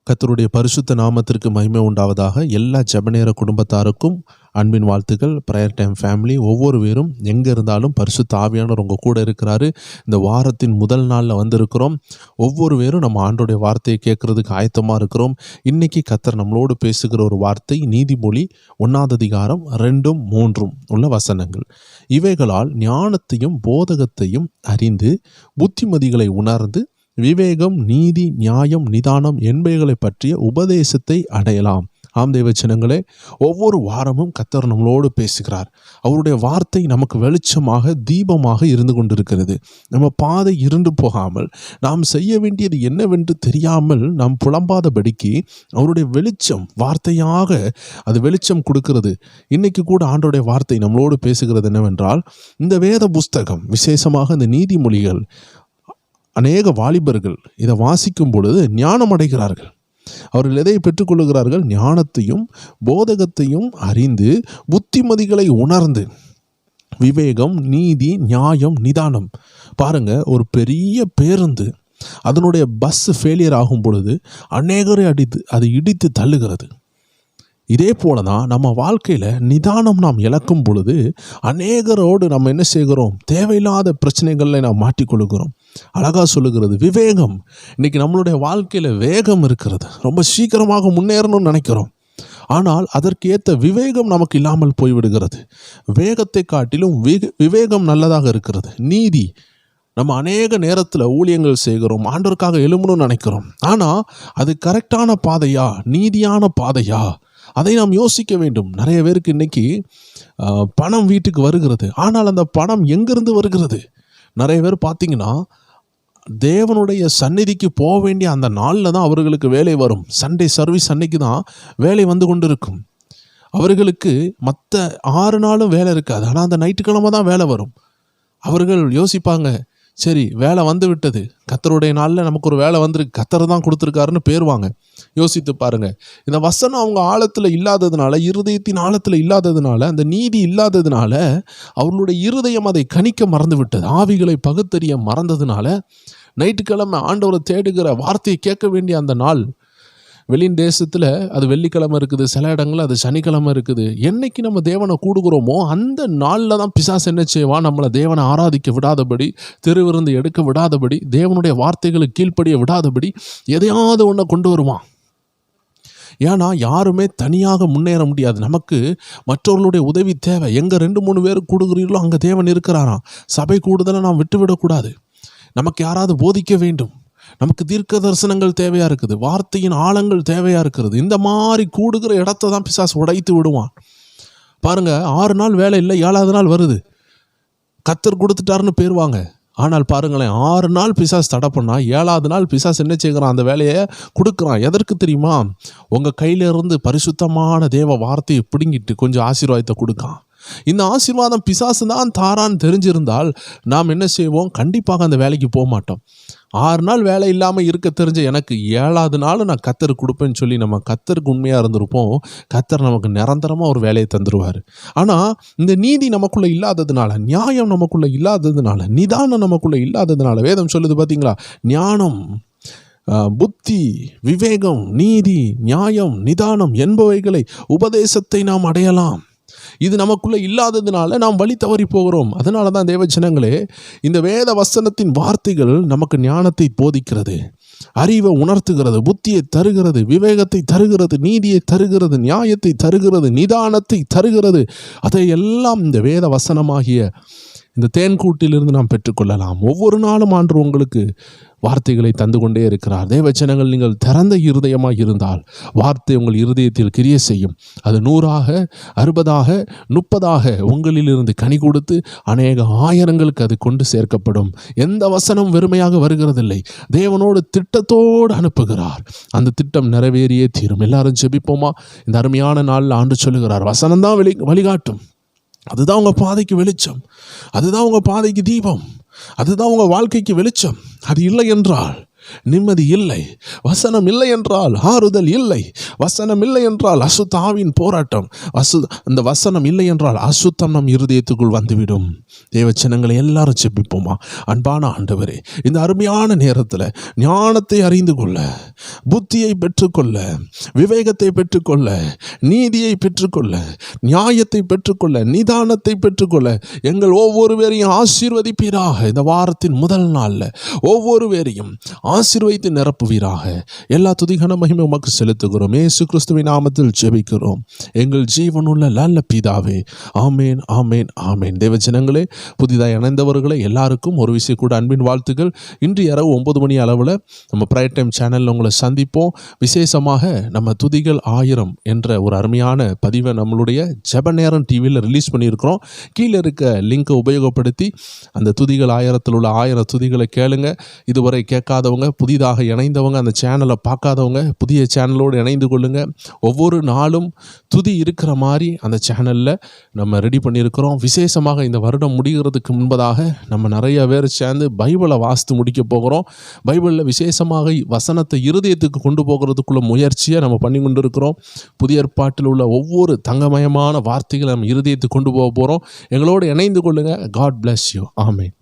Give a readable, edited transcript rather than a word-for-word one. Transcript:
கர்த்தருடைய பரிசுத்த நாமத்திற்கு மகிமை உண்டாவதாக. எல்லா ஜெபநேர குடும்பத்தாருக்கும் அன்பின் வாழ்த்துக்கள். ப்ரேயர் டைம் ஃபேமிலி ஒவ்வொரு பேரும் எங்கே இருந்தாலும் பரிசுத்த ஆவியானவர் உங்கள் கூட இருக்கிறாரு. இந்த வாரத்தின் முதல் நாளில் வந்திருக்கிறோம். ஒவ்வொரு பேரும் நம்ம ஆண்டோடைய வார்த்தையை கேட்கறதுக்கு ஆயத்தமாக இருக்கிறோம். இன்னைக்கு கர்த்தர் நம்மளோடு பேசுகிற ஒரு வார்த்தை நீதிமொழி 1:2-3 உள்ள வசனங்கள். இவைகளால் ஞானத்தையும் போதகத்தையும் அறிந்து புத்திமதிகளை உணர்ந்து விவேகம், நீதி, நியாயம், நிதானம் என்பவைகளை பற்றிய உபதேசத்தை அடையலாம். ஆம் தேவச்சனங்களே, ஒவ்வொரு வாரமும் கர்த்தர் நம்மளோடு பேசுகிறார். அவருடைய வார்த்தை நமக்கு வெளிச்சமாக தீபமாக இருந்து கொண்டிருக்கிறது. நம்ம பாதை இருண்டு போகாமல், நாம் செய்ய வேண்டியது என்னவென்று தெரியாமல் நாம் புலம்பாதபடிக்கு அவருடைய வெளிச்சம் வார்த்தையாக அது வெளிச்சம் கொடுக்கிறது. இன்னைக்கு கூட ஆண்டோடைய வார்த்தை நம்மளோடு பேசுகிறது என்னவென்றால், இந்த வேத புஸ்தகம் விசேஷமாக இந்த நீதிமொழிகள் அநேக வாலிபர்கள் இதை வாசிக்கும் பொழுது ஞானம் அடைகிறார்கள். அவர்கள் எதை பெற்றுக்கொள்ளுகிறார்கள்? ஞானத்தையும் போதகத்தையும் அறிந்து புத்திமதிகளை உணர்ந்து விவேகம், நீதி, நியாயம், நிதானம். பாருங்க, ஒரு பெரிய பேருந்து அதனுடைய பஸ் ஃபெயிலியர் ஆகும் பொழுது அநேகரை அதை இடித்து தள்ளுகிறது. இதே போல தான் நம்ம வாழ்க்கையில் நிதானம் நாம் இழக்கும் பொழுது அநேகரோடு நம்ம என்ன செய்கிறோம்? தேவையில்லாத பிரச்சனைகளில் நாம் மாட்டிக்கொள்கிறோம். அழகாக சொல்லுகிறது விவேகம். இன்னைக்கு நம்மளுடைய வாழ்க்கையில் வேகம் இருக்கிறது. ரொம்ப சீக்கிரமாக முன்னேறணும்னு நினைக்கிறோம். ஆனால் அதற்கு ஏற்ற விவேகம் நமக்கு இல்லாமல் போய்விடுகிறது. வேகத்தை காட்டிலும் விவேகம் நல்லதாக இருக்கிறது. நீதி, நம்ம அநேக நேரத்தில் ஊழியங்கள் செய்கிறோம், ஆண்டவருக்காக எழுமணும்னு நினைக்கிறோம். ஆனால் அது கரெக்டான பாதையா, நீதியான பாதையா, அதை நாம் யோசிக்க வேண்டும். நிறைய பேருக்கு இன்னைக்கு பணம் வீட்டுக்கு வருகிறது. ஆனால் அந்த பணம் எங்கிருந்து வருகிறது? நிறைய பேர் பார்த்தீங்கன்னா தேவனுடைய சந்நிதிக்கு போக வேண்டிய அந்த நாளில் தான் அவர்களுக்கு வேலை வரும். சண்டே சர்வீஸ் அன்னைக்கு தான் வேலை வந்து கொண்டு இருக்கும். அவர்களுக்கு மற்ற 6 நாளும் வேலை இருக்காது. ஆனால் அந்த ஞாயிற்றுக்கிழமை தான் வேலை வரும். அவர்கள் யோசிப்பாங்க, சரி வேலை வந்து விட்டது, கர்த்தருடைய நாளில் நமக்கு ஒரு வேலை வந்துருக்கு, கர்த்தர் தான் கொடுத்துருக்காருன்னு பேருவாங்க. யோசித்து பாருங்க, இந்த வசனம் அவங்க ஆழத்தில் இல்லாததுனால, இருதயத்தின் ஆழத்தில் இல்லாததுனால, அந்த நீதி இல்லாததுனால அவர்களுடைய இருதயம் அதை கணிக்க மறந்து விட்டது. ஆவிகளை பகுத்தறிய மறந்ததுனால ஞாயிற்றுக்கிழமை ஆண்டவரை தேடுகிற வார்த்தையை கேட்க வேண்டிய அந்த நாள், வெளியின் தேசத்தில் அது வெள்ளிக்கிழமை இருக்குது, சில இடங்களில் அது சனிக்கிழமை இருக்குது. என்னைக்கு நம்ம தேவனை கூடுகிறோமோ அந்த நாளில் தான் பிசாசு என்ன செய்வான்? நம்மளை தேவனை ஆராதிக்க விடாதபடி, திருவிருந்து எடுக்க விடாதபடி, தேவனுடைய வார்த்தைகளுக்கு கீழ்ப்படிய விடாதபடி எதையாவது ஒன்றை கொண்டு வருவான். ஏன்னா யாருமே தனியாக முன்னேற முடியாது. நமக்கு மற்றவர்களுடைய உதவி தேவை. எங்கே 2-3 பேர் கூடுகிறீர்களோ அங்கே தேவன் இருக்கிறாராம். சபை கூடுதலை நாம் விட்டுவிடக்கூடாது. நமக்கு யாராவது போதிக்க வேண்டும். நமக்கு தீர்க்க தரிசனங்கள் தேவையாக இருக்குது. வார்த்தையின் ஆழங்கள் தேவையாக இருக்கிறது. இந்த மாதிரி கூடுகிற இடத்த தான் பிசாசு உடைத்து விடுவான். பாருங்க, 6 நாள் வேலை இல்லை, 7வது நாள் வருது, கர்த்தர் கொடுத்துட்டாருன்னு பேருவாங்க. ஆனால் பாருங்களேன், 6 நாள் பிசாசு தடை பண்ணா, 7வது நாள் பிசாசு என்ன செய்கிறான்? அந்த வேலையை கொடுக்குறான். எதற்கு தெரியுமா? உங்கள் கையிலிருந்து பரிசுத்தமான தேவ வார்த்தையை பிடுங்கிட்டு கொஞ்சம் ஆசீர்வாதத்தை கொடுக்கான். இந்த ஆசீர்வாதம் பிசாசு தான் தாரான்னு தெரிஞ்சிருந்தால் நாம் என்ன செய்வோம்? கண்டிப்பாக அந்த வேலைக்கு போக மாட்டோம். 6 நாள் வேலை இல்லாமல் இருக்க தெரிஞ்ச எனக்கு 7வது நாள் நான் கர்த்தருக்கு கொடுப்பேன்னு சொல்லி நம்ம கர்த்தருக்கு உண்மையாக இருந்திருப்போம். கர்த்தர் நமக்கு நிரந்தரமாக ஒரு வேலையை தந்துடுவார். ஆனால் இந்த நீதி நமக்குள்ளே இல்லாததுனால, நியாயம் நமக்குள்ளே இல்லாததுனால, நிதானம் நமக்குள்ளே இல்லாததுனால, வேதம் சொல்லுது பார்த்தீங்களா, ஞானம், புத்தி, விவேகம், நீதி, நியாயம், நிதானம் என்பவைகளை உபதேசத்தை நாம் அடையலாம். இது நமக்குள்ளே இல்லாததுனால நாம் வழி தவறி போகிறோம். அதனால தான் தேவஜனங்களே, இந்த வேத வசனத்தின் வார்த்தைகள் நமக்கு ஞானத்தை போதிக்கிறது, அறிவை உணர்த்துகிறது, புத்தியை தருகிறது, விவேகத்தை தருகிறது, நீதியை தருகிறது, நியாயத்தை தருகிறது, நிதானத்தை தருகிறது. அதையெல்லாம் இந்த வேத வசனமாகிய இந்த தேன்கூட்டிலிருந்து நாம் பெற்றுக்கொள்ளலாம். ஒவ்வொரு நாளும் ஆண்டு உங்களுக்கு வார்த்தைகளை தந்து கொண்டே இருக்கிறார். தேவச்சனங்கள், நீங்கள் திறந்த இருதயமாக இருந்தால் வார்த்தை உங்கள் இருதயத்தில் கிரியை செய்யும். அது 100ஆக 60ஆக 30ஆக உங்களிலிருந்து கனி கொடுத்து அநேக ஆயிரங்களுக்கு அது கொண்டு சேர்க்கப்படும். எந்த வசனம் வெறுமையாக வருகிறதில்லை. தேவனோடு திட்டத்தோடு அனுப்புகிறார். அந்த திட்டம் நிறைவேறியே தீரும். எல்லாரும் ஜெபிப்போமா? இந்த அருமையான நாளில் ஆண்டு சொல்லுகிறார், வசனம்தான் வழிகாட்டும். அதுதான் உங்கள் பாதைக்கு வெளிச்சம், அதுதான் உங்கள் பாதைக்கு தீபம், அதுதான் உங்கள் வாழ்க்கைக்கு வெளிச்சம். அது இல்லை என்றால் நிம்மதி இல்லை. வசனம் இல்லை என்றால் ஆறுதல் இல்லை. வசனம் இல்லை என்றால் அசுத்தாவின் போராட்டம். அந்த வசனம் இல்லை என்றால் அசுத்தம் நம் இருதயத்துக்குள் வந்துவிடும். தேவச்சனங்களை எல்லாரும் செபிப்போமா? அன்பான ஆண்டவரே, இந்த அருமையான நேரத்தில் ஞானத்தை அறிந்து கொள்ள, புத்தியை பெற்றுக்கொள்ள, விவேகத்தை பெற்றுக்கொள்ள, நீதியை பெற்றுக்கொள்ள, நியாயத்தை பெற்றுக்கொள்ள, நிதானத்தை பெற்றுக்கொள்ள எங்கள் ஒவ்வொருவரையும் ஆசீர்வதிப்பீராக. இந்த வாரத்தின் முதல் நாளில் ஒவ்வொருவரையும் ஆசீர்வதித்து நிரப்புவீராக. எல்லா துதிகன மகிமை உமக்கு செலுத்துகிறோம். இயேசு கிறிஸ்துவின் நாமத்தில் ஜெபிக்கிறோம் எங்கள் ஜீவனுள்ள நல்ல பிதாவே. ஆமேன், ஆமேன், ஆமேன். தேவஜனங்களே, புதிதாக இணைந்தவர்களை எல்லாருக்கும் ஒரு விஷயம் கூட அன்பின் வாழ்த்துக்கள். இன்று இரவு 9 மணி அளவில் நம்ம பிரைட் டைம் சேனலில் உங்களை சந்திப்போம். விசேஷமாக நம்ம துதிகள் 1000 என்ற ஒரு அருமையான பதிவை நம்மளுடைய ஜெப நேரம் டிவியில் ரிலீஸ் பண்ணியிருக்கிறோம். கீழே இருக்க லிங்கை உபயோகப்படுத்தி அந்த துதிகள் 1000 உள்ள 1000 துதிகளை கேளுங்க. இதுவரை கேட்காதவங்க, புதிதாக இணைந்தவங்க, அந்த சேனலை பார்க்காதவங்க புதிய சேனலோடு இணைந்து கொள்ளுங்க. ஒவ்வொரு நாளும் துதி இருக்கிற மாதிரி அந்த சேனலில் நம்ம ரெடி பண்ணியிருக்கிறோம். விசேஷமாக இந்த வருடம் முடிகிறதுக்கு முன்பதாக நம்ம நிறைய பேர் சேர்ந்து பைபிளை வாசித்து முடிக்க போகிறோம். பைபிளில் விசேஷமாக வசனத்தை இருதயத்துக்கு கொண்டு போகிறதுக்குள்ள முயற்சியை நம்ம பண்ணி கொண்டு இருக்கிறோம். புதிய ஏற்பாட்டில் உள்ள ஒவ்வொரு தங்கமயமான வார்த்தைகளை நம்ம இருதயத்துக்கு கொண்டு போக போகிறோம். எங்களோடு இணைந்து கொள்ளுங்க. God bless you. ஆமேன்.